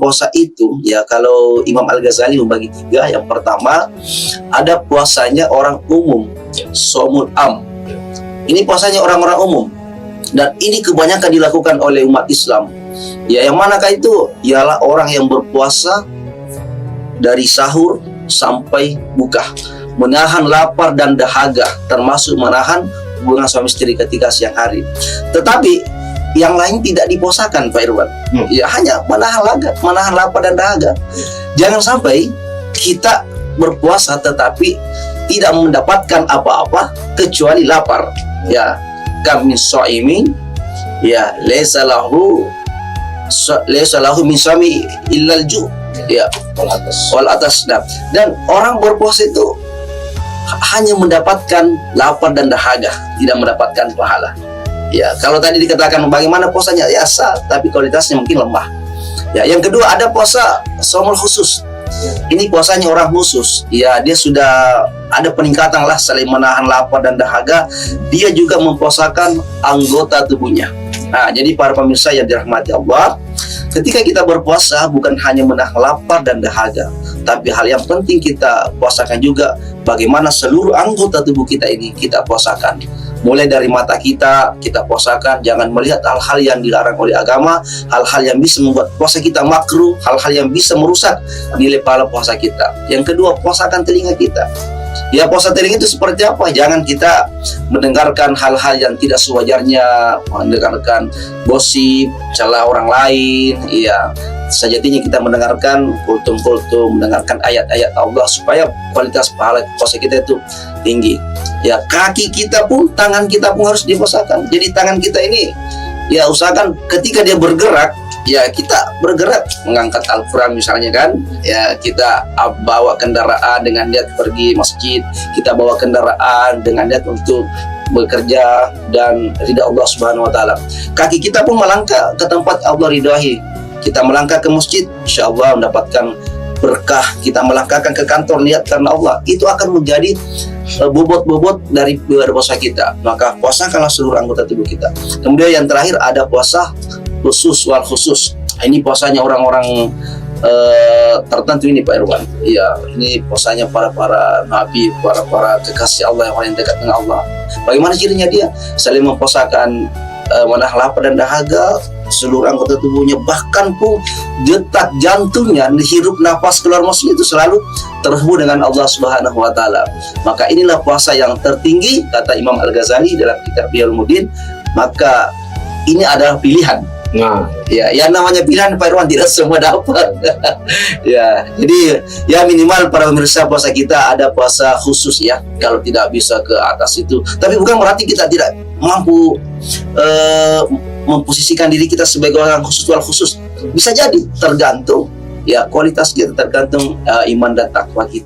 Puasa itu ya kalau Imam Al-Ghazali membagi tiga. Yang pertama ada puasanya orang umum, shaumul am. Ini puasanya orang-orang umum dan ini kebanyakan dilakukan oleh umat Islam. Ya, yang manakah itu? Ialah orang yang berpuasa dari sahur sampai buka, menahan lapar dan dahaga, termasuk menahan hubungan suami istri ketika siang hari. Tetapi yang lain tidak dipuasakan, Pak Irwan. Ya, hanya menahan lapar dan dahaga. Jangan sampai kita berpuasa tetapi tidak mendapatkan apa-apa kecuali lapar. Ya, kam min shaimin ya laisa lahu min shami illal ju. Ya, wal atas. Dan orang berpuasa itu hanya mendapatkan lapar dan dahaga, tidak mendapatkan pahala. Ya, kalau tadi dikatakan bagaimana puasanya, ya sah, tapi kualitasnya mungkin lemah. Ya, yang kedua ada puasa shaumul khusus. Ini puasanya orang khusus. Ya, dia sudah ada peningkatan lah, selain menahan lapar dan dahaga, dia juga mempuasakan anggota tubuhnya. Nah, jadi para pemirsa yang dirahmati Allah, ketika kita berpuasa bukan hanya menahan lapar dan dahaga, tapi hal yang penting kita puasakan juga bagaimana seluruh anggota tubuh kita ini kita puasakan. Mulai dari mata kita puasakan, jangan melihat hal-hal yang dilarang oleh agama, hal-hal yang bisa membuat puasa kita makruh, hal-hal yang bisa merusak nilai pahala puasa kita. Yang kedua, puasakan telinga kita. Ya, puasa telinga itu seperti apa? Jangan kita mendengarkan hal-hal yang tidak sewajarnya, mendengarkan gosip, celah orang lain. Ya, sejatinya kita mendengarkan kultum-kultum, mendengarkan ayat-ayat Allah supaya kualitas pahala puasa kita itu tinggi. Ya, kaki kita pun, tangan kita pun harus dipuasakan. Jadi tangan kita ini ya usahakan ketika dia bergerak, ya kita bergerak mengangkat Al-Quran misalnya kan, ya kita bawa kendaraan dengan niat pergi masjid, kita bawa kendaraan dengan niat untuk bekerja dan ridha Allah Subhanahu wa taala. Kaki kita pun melangkah ke tempat Allah ridhai. Kita melangkah ke masjid, insya Allah mendapatkan berkah. Kita melangkahkan ke kantor niat karena Allah, itu akan menjadi bobot-bobot dari puasa kita. Maka puasakanlah seluruh anggota tubuh kita. Kemudian yang terakhir ada puasa khusus wal khusus. Ini puasanya orang-orang tertentu ini, Pak Irwan. Iya, ini puasanya para nabi, para kekasih Allah yang paling dekat dengan Allah. Bagaimana cirinya dia? Saling mempuasakan menahan lapar dan dahaga seluruh anggota tubuhnya, bahkan pun detak jantungnya, hirup nafas keluar masuknya itu selalu terhubung dengan Allah Subhanahu wa taala. Maka inilah puasa yang tertinggi kata Imam Al-Ghazali dalam kitab Ihya Ulumuddin. Maka ini adalah pilihan. Nah, ya, yang namanya pilihan, Pak Irwan, tidak semua dapat. Ya, jadi ya minimal para pemirsa puasa kita ada puasa khusus ya. Kalau tidak bisa ke atas itu, tapi bukan berarti kita tidak mampu memposisikan diri kita sebagai orang khusus wal khusus. Bisa jadi, tergantung ya kualitas kita, tergantung iman dan takwa kita.